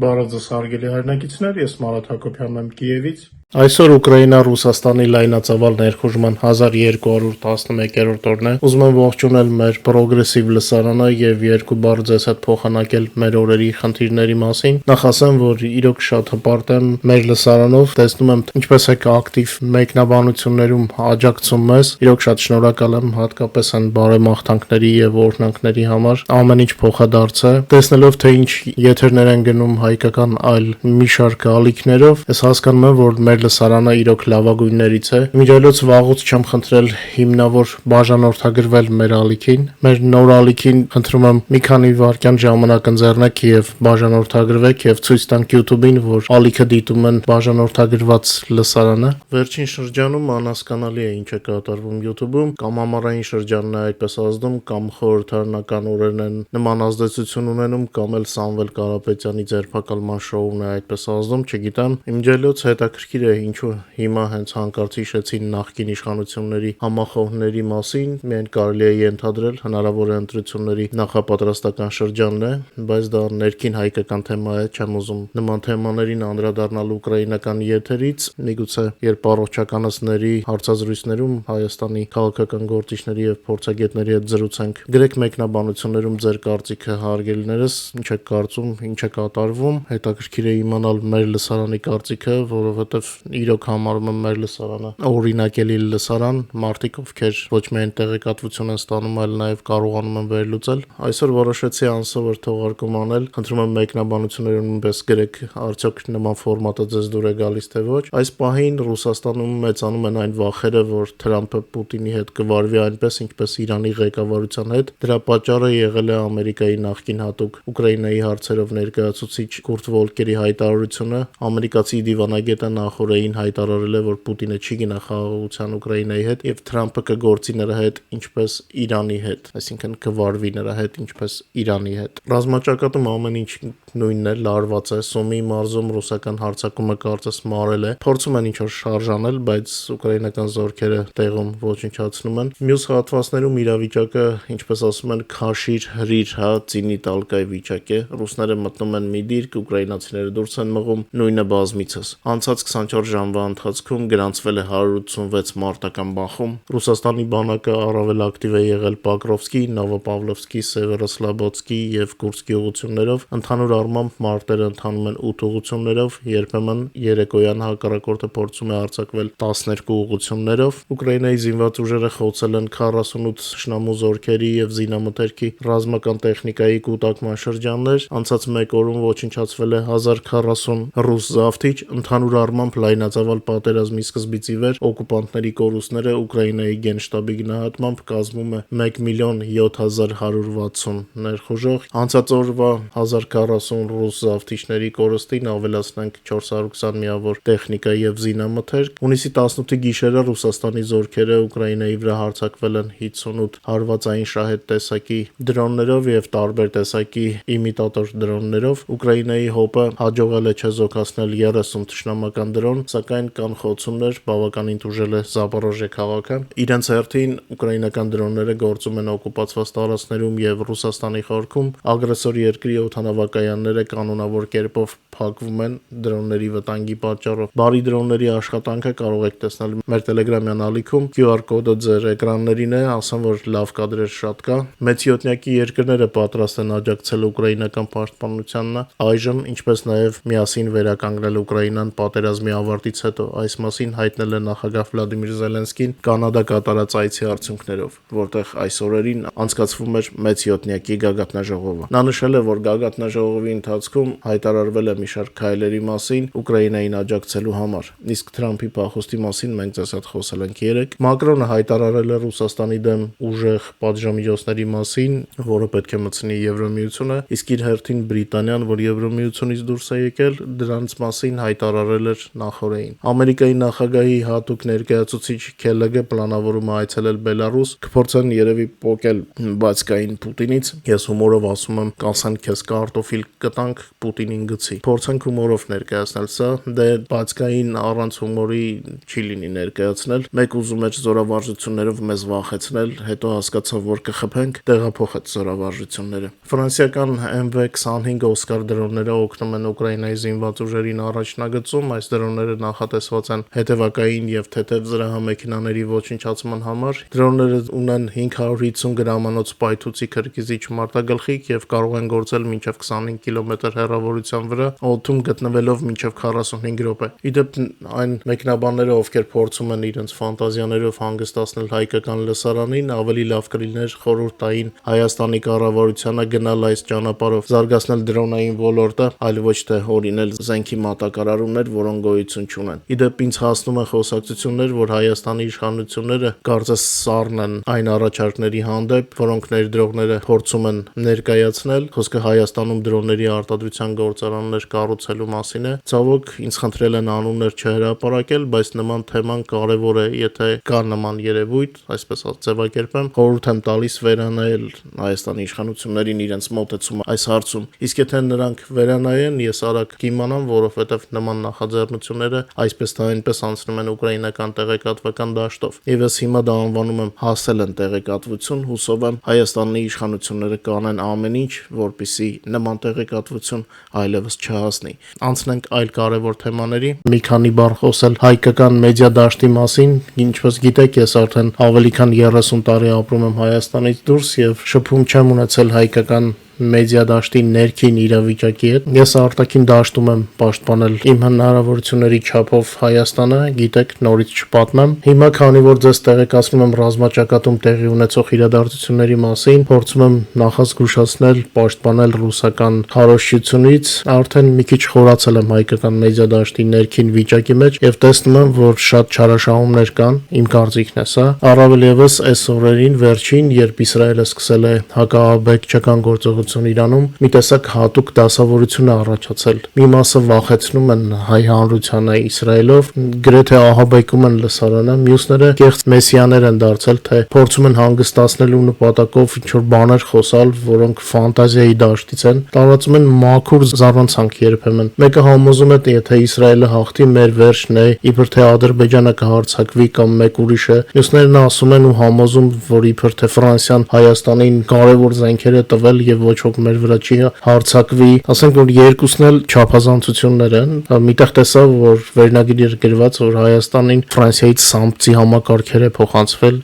Բարոզս հարգելի հայրենակիցներ, ես Մարատ Հակոբյանն եմ Կիևից։ Այսօր Ուկրաինա-Ռուսաստանի լայնածավալ ներխուժման 1211-րդ օրն է։ Ուզում եմ ողջունել մեր պրոգրեսիվ լսարանը եւ երկու բառ ձեզ հետ փոխանակել մեր օրերի խնդիրների մասին։ Նախ ասեմ, որ իրոք շատ հպարտ եմ մեր լսարանով, տեսնում եմ ինչպես եք ակտիվ մեկնաբանություններում աջակցում մեզ։ Իրոք շատ շնորհակալ եմ, հատկապես այն բարեմաղթանքների եւ օրհնանքների համար։ Ամեն ինչ փոխադարձ է։ Տեսնելով թե ինչ եթերներ են գնում հայկական այլ մի շարք ալիքներով, ես հասկանում եմ, որ մեր լսարանը իրոք լավագույններից է։ Իմիջիայլոց վաղուց չեմ խնդրել հիմնավոր բաժանորդագրվել մեր ալիքին։ Մեր նոր ալիքին խնդրում եմ մի քանի վայրկյան ժամանակ ընձեռնեք եւ բաժանորդագրվեք եւ ցույց տանք YouTube-ին, որ ալիքը դիտում են բաժանորդագրված լսարանը։ Վերջին շրջանում անհասկանալի է ինչ է կատարվում YouTube-ում, կամ ամառային շրջանն է այդպես ազդում, կամ խորհրդարանական օրերն են նման ազդեցություն ունենում, կամ էլ Սամվել Կարապետյանի ձերբակալման շոուն է այդպես ազդում, չգիտեմ։ Իմիջիայլոց հետաքրքիր է ինչու հիմա հենց հանկարծ հիշեցին նախկին իշխանությունների համախոհների մասին, միայն կարելի է ենթադրել հնարավոր է ընտրությունների նախապատրաստական շրջանն է, բայց դա ներքին հայկական թեմա է, չեմ ուզում նման թեմաներին անդրադառնալ ուկրաինական եթերից, միգուցե երբ առողջականացների հարցազրույցներում Հայաստանի քաղաքական գործիչների եւ փորձագետների հետ զրուցենք, գրեք մեկնաբանություններում ձեր կարծիքը հարգելիներս, ինչ է կարծում, ինչ է կատարվում, հետաքրքիր է իմանալ մեր լսարանի կարծիքը, որովհետև իրոք համարում եմ մեր լսարանը օրինակելի լսարան, մարդիկ ովքեր ոչ միայն տեղեկատվություն են ստանում, այլ նաև կարողանում են վերլուծել։ Այսօր որոշեցի անսովոր թողարկում անել, խնդրում եմ մեկնաբանություններում նույնպես գրեք, արդյոք նման ֆորմատը ձեզ դուր է գալիս թե ոչ։ Այս պահին Ռուսաստանում մեծանում են այն վախերը, որ Թրամփը Պուտինի հետ կվարվի այնպես, ինչպես Իրանի ղեկավարության հետ։ Դրա պատճառը եղել է Ամերիկայի նախկին հատուկ Ուկրաինայի հարցերով ներկայացուցիչ Կուրտ Վոլկերի հայտարարությունը։ Ամերիկացի դիվանագետը նախորդին հայտարարել է, որ Պուտինը չի գնա խաղաղության Ուկրաինայի հետ եւ Թրամփը կգործի նրա հետ ինչպես Իրանի հետ, այսինքն կվարվի նրա հետ ինչպես Իրանի հետ։ Ռազմաճակատում ամեն ինչ նույնն է, լարված է, Սումի մարզում ռուսական հարձակումը կարծես մարել է, փորձում են ինչ-որ շարժանել, բայց ուկրաինական զորքերը տեղում ոչնչացնում են։ Մյուս հատվածներում իրավիճակը, ինչպես ասում են, քաշիր հրիր, ծինի տալկայի վիճակ է։ Ռուսները մտնում են մի դիրք, ուկրաինացիները դուրս են մղում, նույնը բազմիցս։ Անցած 24 ժամվա ընթացքում գրանցվել է 186 մարտական բախում։ Ռուսաստանի բանակը առավել ակտիվ է եղել Պոկրովսկի, Նովոպավլովսկի, Սևերոսլաբոդսկի եւ Կուրսկի ուղղություններով։ Ընդհանուր առմամբ մարտերը ընթանում են 8 ուղղություններով, երբեմն երեկոյան հակառակորդը փորձում է արձակվել 12 ուղղություններով։ Ուկրաինայի զինված ուժերը խոցել են 48 շնամու զորքերի եւ զինամթերքի ռազմական տեխնիկայի կուտակման շրջաններ։ Անցած մեկ օրում ոչնչացվել է 1040 ռուս զավթիչ։ Ընդհանուր առմամբ լայնածավալ պատերազմի սկզբից ի վեր օկուպանտների կորուստները Ուկրաինայի գենշտաբի գնահատմամբ կազմում է 1.7160 ներխուժող։ Անցած օրվա 1040 ռուս զավթիչների կորստին ավելացնենք 420 միավոր տեխնիկա եւ զինամթերք։ Հունիսի 18-ի գիշերը Ռուսաստանի զորքերը Ուկրաինայի վրա հարձակվել են 58 հարվածային շահեդ տեսակի դրոններով եւ տարբեր տեսակի իմիտատոր դրոններով։ Ուկրաինայի ՀՕՊ-ը հաջողել է չեզոքացնել 30 թշնամական դրոն, սակայն կան խոցումներ, բավականին տուժել է Զապորոժյե քաղաքը։ Իրենց հերթին ուկրաինական դրոնները գործում են օկուպացված տարածքներում եւ Ռուսաստանի խորքում։ Ագրեսոր երկրի օդանավակայանները կանոնավոր կերպով փակվում են դրոնների վտանգի պատճառով։ Բարի դրոնների աշխատանքը կարող եք տեսնել մեր Telegram-յան ալիքում, QR կոդը ձեր էկրաններին է, ասեմ, որ լավ կադրեր շատ կա։ Մեծ յոթնյակի երկրները պատրաստ են աջակցել ուկրաինական պաշտպանությանն այժմ, ինչպես նաեւ միասին վերականգնել Ուկրաինան պատերազմի ավարտից հետո։ Այս մասին հայտնել է նախագահ Վլադիմիր Զելենսկին Կանադա կատարած այցի արդյունքներով, որտեղ այս օրերին անցկացվում էր մեծ յոթնյակի գագաթնաժողովը։ Նա նշել է, որ գագաթնաժողովի ընթացքում հայտարարվել է մի շարք քայլերի մասին Ուկրաինային աջակցելու համար։ Իսկ Թրամփի փախուստի մասին մենք ձեզ հետ խոսել ենք երեք։ Մակրոնը հայտարարել է Ռուսաստանի դեմ ուժեղ պատժամիջոցների մասին, որը պետք է մտցնի Եվրամիությունը, իսկ իր հերթին Բրիտանիան, որ Եվրամիությունից դուրս է եկել, դրանց մասին հայտարարել էր նախորդին։ Ամերիկայի նախագահի հատուկ ներկայացուցիչ Քելեգը պլանավորում է այցելել Բելարուս, կփորձեն երևի պոկել բացկային Պուտինից։ Ես հումորով ասում եմ, կասեն քեզ կարտոֆիլ կտանք, Պուտինին գցի։ փորձենք հումորով ներկայացնել սա, դե բացկային առանց հումորի չի լինի ներկայացնել։ Մեկ ուզում էր զորավարժություններով մեզ վախեցնել, հետո հասկացավ, որ կխփենք, տեղափոխեց զորավարժությունները։ Ֆրանսիական MV-25 Օսկար դրոնները օգնում են Ուկրաինայի զինված ուժերին առաջնագծում, այս դրոնները նախատեսված են հետևակային եւ թեթև զրահամեքենաների ոչնչացման համար։ Դրոնները ունեն 550 գրամանոց պայթուցի քրկիզիչ մարտագլխիկ եւ կարող են գործել մինչեւ 25 կիլոմետր հեռավորության վրա, օդում գտնվելով մինչեւ 45 րոպե։ Իդեպ այն մեկնաբանները, ովքեր փորձում են իրենց ֆանտազիաներով հանգստացնել հայկական լսարանին, ավելի լավ կլիներ խորհուրդ տային Հայաստանի կառավարությանը գնալ այս ճանապարհով, զարգացնել դրոնային ոլորտը, այլ ոչ թե օրինել զենքի մատակարարումներ, որոնք գոյություն չունեն։ Իդեպ ինձ հասնում է խոսակցություններ, որ Հայաստանի իշխանությունները կարծես սառն են այն առաջարկների հանդեպ, որոնք ներդրողները փորձում են ներկայացնել։ Խոսքը Հայաստանում դրոնների արտադրության գործարաններ կառուցելու մասին է։ Ցավոք, ինձ խնդրել են անուններ չհրապարակել, բայց նման թեման կարևոր է, եթե կա նման երևույթ, այսպես ձևակերպեմ, խորհուրդ եմ տալիս վերանայել Հայաստանի իշխանություններին իրենց մոտեցումը այս հարցում։ Իսկ եթե նրանք վերանայեն, ես արագ կիմանամ, որովհետև նման նախաձեռնությունները այսպես թե այնպես անցնում են ուկրաինական տեղեկատվական դաշտով։ Եվ ես հիմա դա անվանում եմ հասել են տեղեկատվություն, հուսով եմ Հայաստանի իշխանությունները կանեն ամեն ինչ, որպեսզի նման տեղեկատվություն այլևս չհասնի։ Անցնենք այլ կարևոր թեմաների։ Մի քանի բառ խոսել հայկական մեդիա դաշտի մասին, ինչպես գիտեք, ես արդեն ավելի քան 30 տարի ապրում եմ Հայաստանից դուրս եւ շփում չեմ ունեցել հայկական մեդիա դաշտի ներքին իրավիճակի հետ։ Ես արտաքին դաշտում եմ պաշտպանել իմ հնարավորությունների չափով Հայաստանը, գիտեք, նորից չպատմեմ։ Հիմա քանի որ ձեզ տեղեկացնում եմ ռազմաճակատում տեղի ունեցող իրադարձությունների մասին, փորձում եմ նախազգուշացնել, պաշտպանել ռուսական քարոզչությունից, արդեն մի քիչ խորացել եմ հայկական մեդիա դաշտի ներքին վիճակի մեջ եւ տեսնում եմ, որ շատ չարաշահումներ կան, իմ կարծիքն է սա։ Առավել եւս այս օրերին վերջին, երբ Իսրայելը սկսել է հակաաբեկչական գործողություն Իրանում, մի տեսակ հատուկ դասավորություն է առաջացել։ Մի մասը վախեցնում են հայ հանրությանը Իսրայելով, գրեթե ահաբեկում են լսարանը, մյուսները կեղծ մեսիաներ են դարձել, թե փորձում են հանգստացնելու նպատակով ինչ-որ բաներ խոսալ, որոնք ֆանտազիայի դաշտից են, տարածում են մաքուր զառանցանք երբեմն։ Մեկը համոզում է, եթե Իսրայելը հաղթի, մեր վերջն է, իբր թե Ադրբեջանը կհարձակվի կամ մեկ ուրիշը։ Մյուսներն ասում են ու համոզում, որ իբր թե Ֆրանսիան Հայաստանին կարևոր զենքեր է տվել եւ ոչ ոք մեր վրա չի հարձակվի, ասենք որ երկուսն էլ չափազանցություններ են։ Միտեղ տեսա, որ վերնագիրը գրված, որ Հայաստանին Ֆրանսիայից սամպցի համակարգեր է փոխանցվել,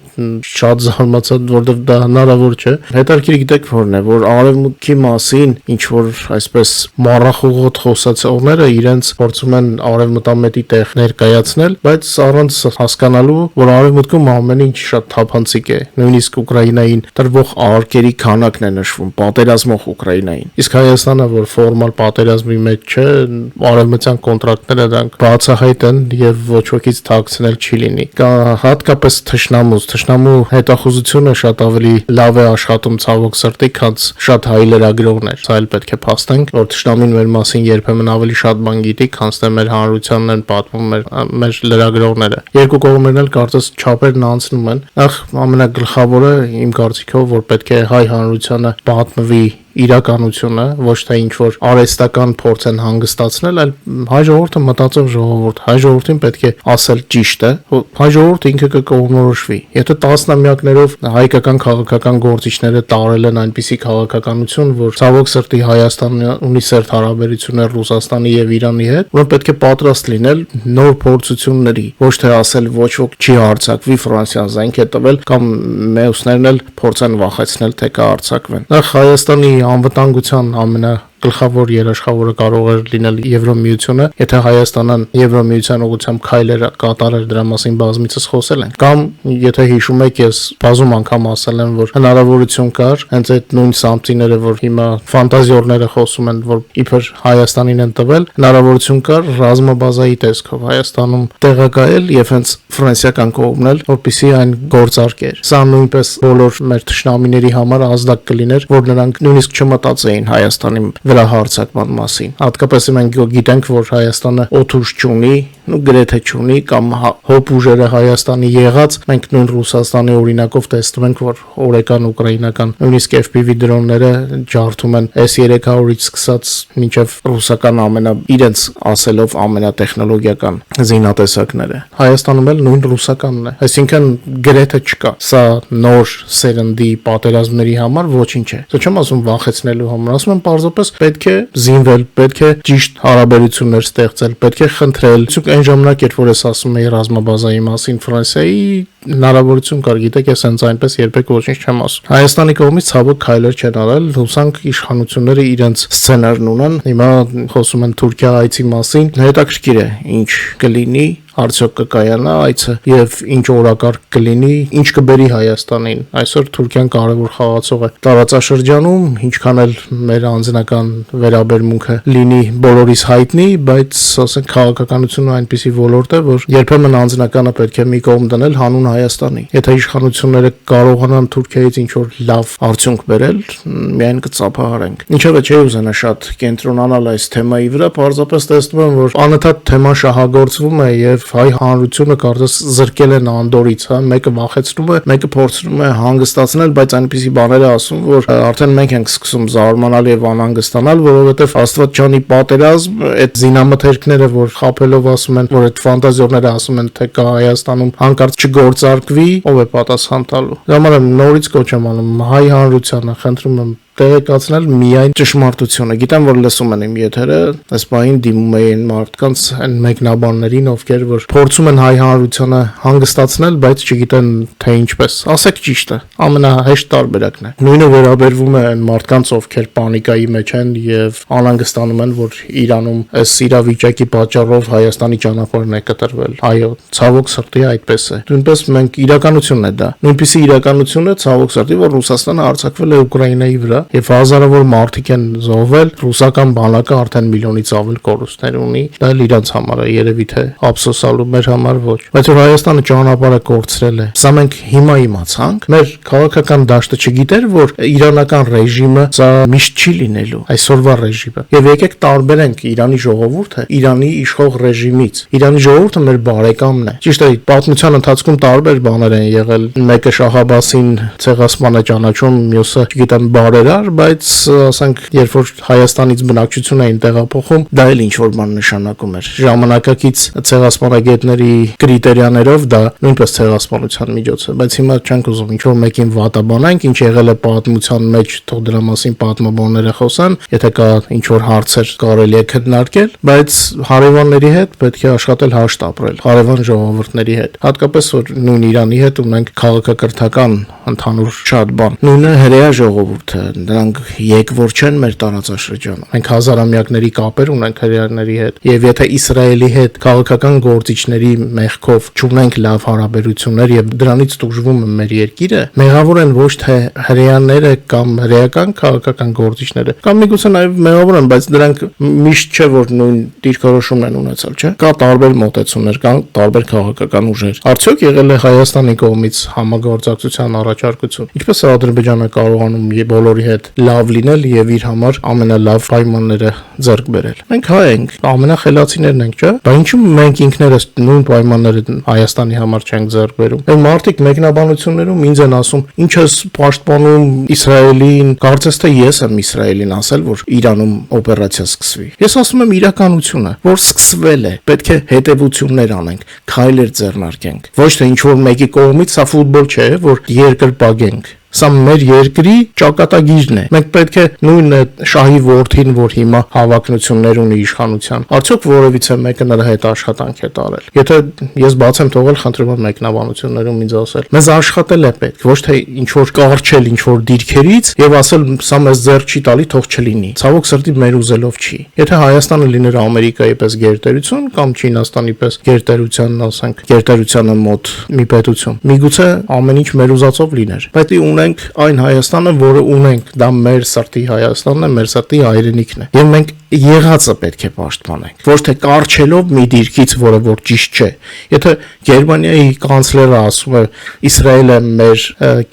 շատ զարմացա, որովհետև դա հնարավոր չէ։ Հետաքրքիր գիտեք որն է, որ արևմուտքի մասին ինչ որ այսպես մառախուղոտ խոսացողները իրենց փորձում են արևմտամետի տեղ ներկայացնել, բայց առանց հասկանալու, որ արևմուտքում ամեն ինչ շատ թափանցիկ է, նույնիսկ Ուկրաինային տրվող արկերի քանակն է նշվում, պատերազմող Ուկրաինային։ Իսկ Հայաստանը, որ ֆորմալ պատերազմի մեջ չէ, արևմտյան կոնտրակտները դրանք բացահայտ են եւ ոչ ոքից թաքցնել չի լինի։ Հատկապես թշնամու հետախուզությունը շատ ավելի լավ է աշխատում ցավոք սրտի, քան շատ հայ լրագրողներ։ Սա էլ պետք է փաստենք, որ թշնամին մեր մասին երբեմն ավելի շատ բան գիտի, քան թե մեր հանրությանն են պատմում մեր լրագրողները։ Երկու կողմերն էլ կարծես չափերն անցնում են։ Նախ ամենագլխավորը իմ կարծիքով, որ պետք է հայ հանրությանը պատմվի իրականությունը, ոչ թե ինչ որ արհեստական փորձ են հանգստացնել, այլ հայ ժողովուրդը մտածող ժողովուրդ, հայ ժողովրդին պետք է ասել ճիշտը, հայ ժողովուրդը ինքը կկողմնորոշվի։ Եթե տասնամյակներով հայկական քաղաքական գործիչները տարել են այնպիսի քաղաքականություն, որ ցավոք սրտի Հայաստանը ունի սերտ հարաբերություններ Ռուսաստանի եւ Իրանի հետ, որ պետք է պատրաստ լինել նոր փորձությունների, ոչ թե ասել ոչ ոք չի հարձակվի, Ֆրանսիան զենք է տվել կամ մյուսներն էլ փորձեն վախեցնել, թե կհարձակվեն։ Նախ Հայաստանի անվտանգության գլխավոր երաշխավորը կարող է լինել Եվրոմիությունը, եթե Հայաստանը Եվրոմիության ուղղությամբ քայլեր կատարեր, դրա մասին բազմիցս խոսել ենք։ Կամ եթե հիշում եք, ես բազում անգամ ասել եմ, որ հնարավորություն կար, հենց այդ նույն սամպտիները, որ հիմա ֆանտազիորները խոսում են, որ իբր Հայաստանին են տվել, հնարավորություն կար ռազմաբազայի տեսքով Հայաստանում տեղակայել եւ հենց ֆրանսիական կողմն էլ, որպեսզի այն գործարկեր։ Սա նույնպես բոլոր մեր թշնամիների համար ազդակ կլիներ, որ նրանք նույնիսկ չմտածեին Հայաստանի վրա հարձակման մասին։ Հատկապես մենք գիտենք, որ Հայաստանը օդուժ չունի, գրեթե չունի կամ հոբ ուժերը Հայաստանի եղած, մենք նույն Ռուսաստանի օրինակով տեսնում ենք, որ օրեկան ուկրաինական նույնիսկ FPV դրոնները ջարդում են S-300-ից սկսած մինչև ռուսական իրենց ասելով ամենատեխնոլոգիական զինատեսակները։ Հայաստանում էլ նույն ռուսականն է, այսինքն գրեթե չկա։ Սա նոր սերնդի պատերազմների համար ոչինչ է։ Սա չեմ ասում վախեցնելու համար, ասում եմ պարզապես պետք է զինվել, պետք է ճիշտ հարաբերություններ ստեղծել, պետք է խնդրել։ Այն ժամանակ, երբ որ ես ասում էի ռազմաբազայի մասին Ֆրանսիայի, հնարավորություն կար, գիտեք, ես հենց այնպես երբեք ոչինչ չեմ ասում։ Հայաստանի կողմից ցավոք քայլեր չեն արել, հուսանք իշխանությունները իրենց սցենարն ունեն։ Հիմա խոսում են Թուրքիա այցի մասին, հետաքրքիր է ինչ կլինի, արդյոք կկայանա այցը եւ ինչ օրակարգ կլինի, ինչ կբերի Հայաստանին։ Այսօր Թուրքիան կարևոր խաղացող է տարածաշրջանում, ինչքան էլ մեր անձնական վերաբերմունքը լինի բոլորիս հայտնի, բայց ասենք քաղաքականությունը այնպիսի ոլորտ է, որ երբեմն անձնականը պետք է մի կողմ դնել հանուն Հայաստանի։ Եթե իշխանությունները կարողանան Թուրքիայից ինչ որ լավ արդյունք բերել, միայն կծափահարենք։ Ինչևէ չի ուզենա շատ կենտրոնանալ այս թեմայի վրա, պարզապես տեսնում եմ, որ անընդհատ թեման շահագործվում է եւ հայ հանրությունը կարծես զրկել են անդորից, հա, մեկը վախեցնում է, մեկը փորձում է հանգստացնել, բայց այնպիսի բաներ է ասում, որ արդեն մենք ենք սկսում զարմանալ եւ անհանգստանալ, որովհետեւ Աստվածչանի պատերազմ, այդ զինամթերքները, որ խաբելով ասում են, որ այդ ֆանտազիորները ասում են, թե կա Հայաստանում հանկարծ չգործարկվի, ով է պատասխան տալու։ Դա համար նորից կոչ եմ անում հայ հանրությանը, խնդրում եմ տեղեկացնել միայն ճշմարտությունը։ Գիտեմ, որ լսում են իմ եթերը, այս բանին դիմում էին մարդկանց այն մեկնաբաններին, ովքեր որ փորձում են հայ հանրությանը հանգստացնել, բայց չգիտեն թե ինչպես։ Ասեք ճիշտը, ամենահեշտ տարբերակն է։ Նույնը վերաբերվում է այն մարդկանց, ովքեր պանիկայի մեջ են եւ անհանգստանում են, որ Իրանում այս իրավիճակի պատճառով Հայաստանի ճանապարհն է կտրվել։ Այո, ցավոք սրտի այդպես է։ Նույնպես մենք իրականությունն է դա։ Նույնպիսի իրականություն է ցավոք սրտի, որ Ռուսաստանը հարձակվել է Ուկրաինայի վրա եւ հազարավոր մարդիկ են զոհվել, ռուսական բանակը արդեն միլիոնից ավել կորուստներ ունի, դա էլ իրանց համար է, երևի թե ափսոսալու, մեր համար ոչ։ Բայց որ Հայաստանը ճանապարհը կորցրել է, սա մենք հիմա իմացանք, մեր քաղաքական դաշտը չգիտեր, որ իրանական ռեժիմը սա միշտ չի լինելու, այսօրվա ռեժիմը։ Եվ եկեք տարբերենք Իրանի ժողովուրդը Իրանի իշխող ռեժիմից։ Իրանի ժողովուրդը մեր բարեկամն է։ Ճիշտ է, պատմության ընթացքում տարբեր բաներ են եղել, մեկը Շահաբասին ցեղասպան է ճանաչում, մյուսը, չգիտեմ, բարերար, բայց ասենք, երբ որ Հայաստանից բնակչություն էին տեղափոխում, դա էլ ինչ որ բան նշանակում էր։ Ժամանակակից ցեղասպանագետների կրիտերիաներով դա նույնպես ցեղասպանության միջոց է, բայց հիմա չենք ուզում ինչ որ մեկին վատաբանենք, ինչ եղել է պատմության մեջ, թող դրա մասին պատմաբանները խոսան, եթե կա ինչ որ հարցեր կարելի է քննարկել, բայց հարևանների հետ պետք է աշխատել հաշտ ապրել, հարևան ժողովուրդների հետ, հատկապես որ նույն Իրանի հետ ունենք քաղաքակրթական ընդհանուր շատ բան։ Նույնը հրեա ժողովուրդը, նրանք եկվոր չեն մեր տարածաշրջանում։ Մենք հազարամյակների կապեր ունենք հրեաների հետ, եւ եթե Իսրայելի հետ քաղաքական գործիչների մեղքով չունենք լավ հարաբերություններ եւ դրանից տուժվում է մեր երկիրը, մեղավոր են ոչ թե հրեաները կամ հրեական քաղաքական գործիչները, կամ միգուցե նաեւ մեղավոր են, բայց դրանք միշտ չէ որ նույն դիրքորոշումն են ունեցել, չէ՞։ Կա տարբեր մոտեցումներ, կան տարբեր քաղաքական ուժեր։ Արդյոք եղել է Հայաստանի կողմից համագործակցության առաջարկություն։ Ինչպես է Ադրբեջանը կարողանում բոլորի հետ լավ լինել եւ իր համար ամենալավ պայմանները ձեռք բերել։ Մենք հայ ենք, ամենախելացիներն ենք, չէ՞։ Բայց ինչու մենք ինքներս նույն պայմանները Հայաստանի համար չենք ձեռք բերում։ Այդ մարդիկ մեկնաբանություններում ինձ են ասում, ինչ ես պաշտպանում Իսրայելին, կարծես թե ես եմ Իսրայելին ասել, որ Իրանում օպերացիա սկսվի։ Ես ասում եմ իրականությունը, որ սկսվել է, պետք է հետևություններ անենք, քայլեր ձեռնարկենք։ Ոչ թե ինչ որ մեկի կողմից, սա ֆուտբոլ չէ, որ երկրպագենք։ Սա մեր երկրի ճակատագիրն է։ Մենք պետք է նույն շահի որդին, որ հիմա հավակնություններ ունի իշխանության, արդյոք որևիցե մեկը նրա հետ աշխատանք է տարել։ Եթե ես բաց եմ թողել, խնդրում եմ մեկնաբանություններում ինձ ասել։ Մեզ աշխատել է պետք, ոչ թե ինչ որ կարճել ինչ որ դիրքերից եւ ասել սա մեզ ձեռք չի տալի, թող չլինի։ Ցավոք սրտի մեր ուզելով չի։ Եթե Հայաստանը լիներ Ամերիկայի պես գերտերություն կամ Չինաստանի պես գերտերության, ասենք, գերտերությանը մոտ մի պետություն, միգուցե ամեն ինչ մեր ուզածով լիներ։ Բայց ունենք այն Հայաստանը, որը ունենք, դա մեր սրտի Հայաստանն է, մեր սրտի հայրենիքն է։ Եվ մենք եղածը պետք է պաշտպանենք, ոչ թե կարճելով մի դիրքից, որը որ ճիշտ չէ։ Եթե Գերմանիայի կանցլերը ասում է Իսրայելը մեր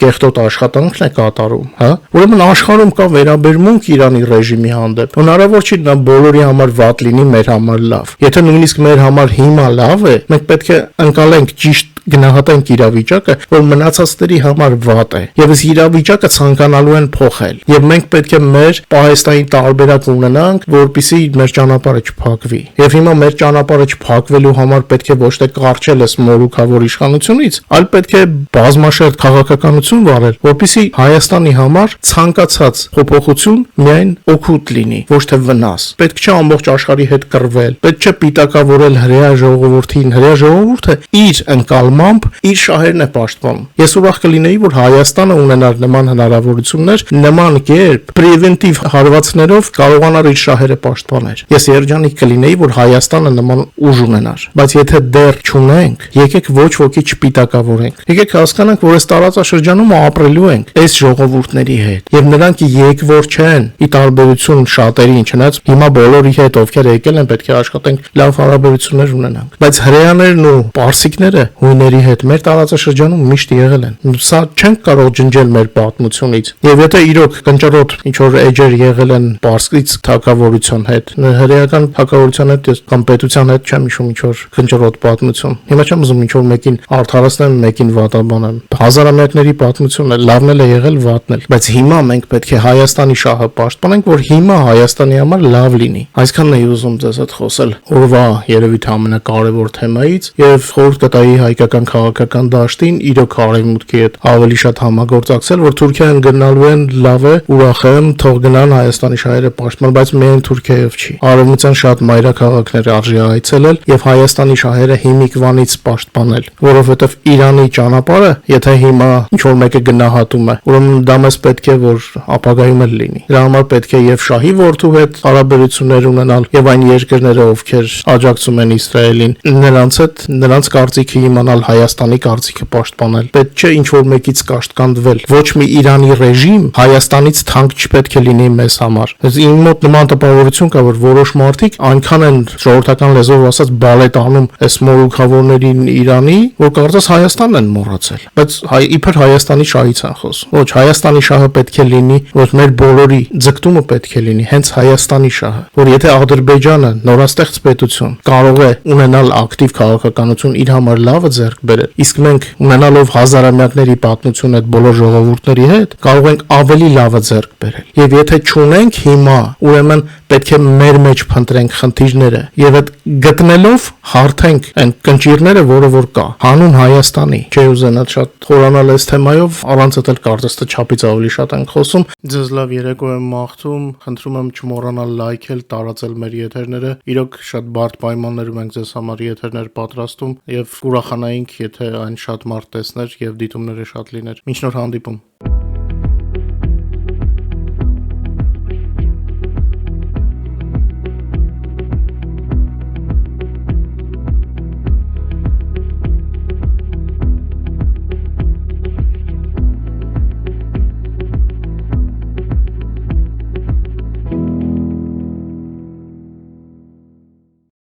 կեղտոտ աշխատանքն է կատարում, հա, ուրեմն աշխարհում կա վերաբերմունք Իրանի ռեժիմի հանդեպ։ Հնարավոր չի նա բոլորի համար վատ լինի, մեր համար լավ։ Եթե նույնիսկ մեր համար հիմա լավ է, մենք պետք է ընկալենք ճիշտ գնահատենք իրավիճակը, որ մնացածների համար վատ է, եւ այս իրավիճակը ցանկանալու են փոխել, եւ մենք պետք է մեր պահեստային տարբերակ ունենանք, որպեսզի մեր ճանապարհը չփակվի։ Եվ հիմա մեր ճանապարհը չփակվելու համար պետք է ոչ թե կարճել այս մորուքավոր իշխանությունից, այլ պետք է բազմաշերտ քաղաքականություն վարել, որպեսզի Հայաստանի համար ցանկացած փոփոխություն միայն օգուտ լինի, ոչ թե վնաս։ Պետք չէ ամբողջ աշխարհի հետ կռվել, պետք չէ պիտակավորել հրեա ժողովրդին, հրեա ժողովուրդը իր ընկալմամբ իր շահերն է պաշտպանում։ Ես ուրախ կլինեի, որ Հայաստանը ունենար նման հնարավորություններ, նման կերպ պրևենտիվ հարվածներով կարողանար իր շահերը պաշտպանել։ Ես երջանիկ կլինեի, որ Հայաստանը նման ուժ ունենար, բայց եթե դեռ չունենք, եկեք ոչ ոքի չպիտակավորենք։ Եկեք հասկանանք, որ այս տարածաշրջանում ապրելու ենք այս ժողովուրդների հետ, եւ նրանք եկվոր չեն, ի տարբերություն շատերի, չնայած հիմա բոլորի հետ ովքեր եկել են, պետք է աշխատենք լավ հարաբերություններ ունենանք, բայց հրեաներն ու պարսիկները հույների հետ մեր տարածաշրջանում միշտ եղել են։ Սա չենք կարող ջնջել մեր պատմությունից։ Եվ եթե իրոք կնճռոտ ինչ որ էջեր եղել են պարսկից թագավորության հետ, հրեական թագավորության հետ կամ պետության հետ չեմ հիշում ինչ որ կնճռոտ պատմություն։ Հիմա չեմ ուզում ինչ որ մեկին արդարացնեմ, մեկին վատաբանեմ։ Հազարամյակների պատմությունն է, լավն էլ է եղել, վատն էլ։ Բայց հիմա մենք պետք է Հայաստանի շահը պաշտպանենք, որ հիմա Հայաստանի համար լավ լինի։ Այսքանն էի ուզում ձեզ հետ խոսել օրվա երևի թե ամենակարևոր թեմայից եւ խորհուրդ կտայի հայկական քաղաքական դաշտին իրոք արևմուտքի հետ ավելի շատ համագործակցել, որ Թուրքիան գնալու են, լավ է, ուրախ եմ, թող գնան Հայաստանի շահերը պաշտպան, բայց միայն Թուրքիայով չի։ Արևմուտյան շատ մայրաքաղաքներ արժի այցելել եւ Հայաստանի շահերը հիմիկվանից պաշտպանել, որովհետեւ Իրանի ճանապարհը, եթե հիմա ինչ որ մեկը գնահատում է, ուրեմն դա մեզ պետք է որ ապագայում էլ լինի։ Դրա համար պետք է եւ շահի որդու հետ հարաբերություններ ունենալ եւ այն երկրները, ովքեր աջակցում են Իսրայելին, նրանց հետ նրանց կարծիքը իմանալ, Հայաստանի կարծիքը պաշտպանել։ Պետք չէ ինչ որ մեկից կաշտկանդվել։ Ոչ մի Իրանի ռեժիմ Հայաստանից թանկ չպետք է լինի մեզ համար։ Իմ մոտ նման տպավորություն կա, որ որոշ մարդիկ այնքան են ժողովրդական լեզվով ասած բալետ անում այս մորուքավորներին Իրանի, որ կարծես Հայաստանն են մոռացել։ Բայց իբր Հայաստանի շահից են խոսում։ Ոչ, Հայաստանի շահը պետք է լինի, որ մեր բոլորի ձգտումը պետք է լինի հենց Հայաստանի շահը, որ եթե Ադրբեջանը նորաստեղծ պետություն կարող է ունենալ ակտիվ քաղաքականություն իր համար լավը ձեռք բերել, իսկ մենք ունենալով հազարամյակների պատմություն այդ բոլոր ժողովուրդների հետ կարող ենք ավելի լավը ձեռք բերել։ Եվ եթե չունենք հիմա, ուրեմն պետք է մեր մեջ փնտրենք խնդիրները եւ այդ գտնելով հարթենք այն կնճիռները, որը որ կա հանուն Հայաստանի։ Չէ ուզենա շատ խորանալ այս թեմայով, առանց էլ կարծես թե չափից ավելի շատ ենք խոսում։ Ձեզ լավ երեկո եմ մաղթում, խնդրում եմ չմոռանալ լայքել, տարածել մեր եթերները։ Իրոք շատ բարդ պայմաններում ենք ձեզ համար եթերներ պատրաստում եւ կուրախանայինք, եթե այն շատ մարդ տեսներ եւ դիտումները շատ լիներ։ Մինչ նոր հանդիպում։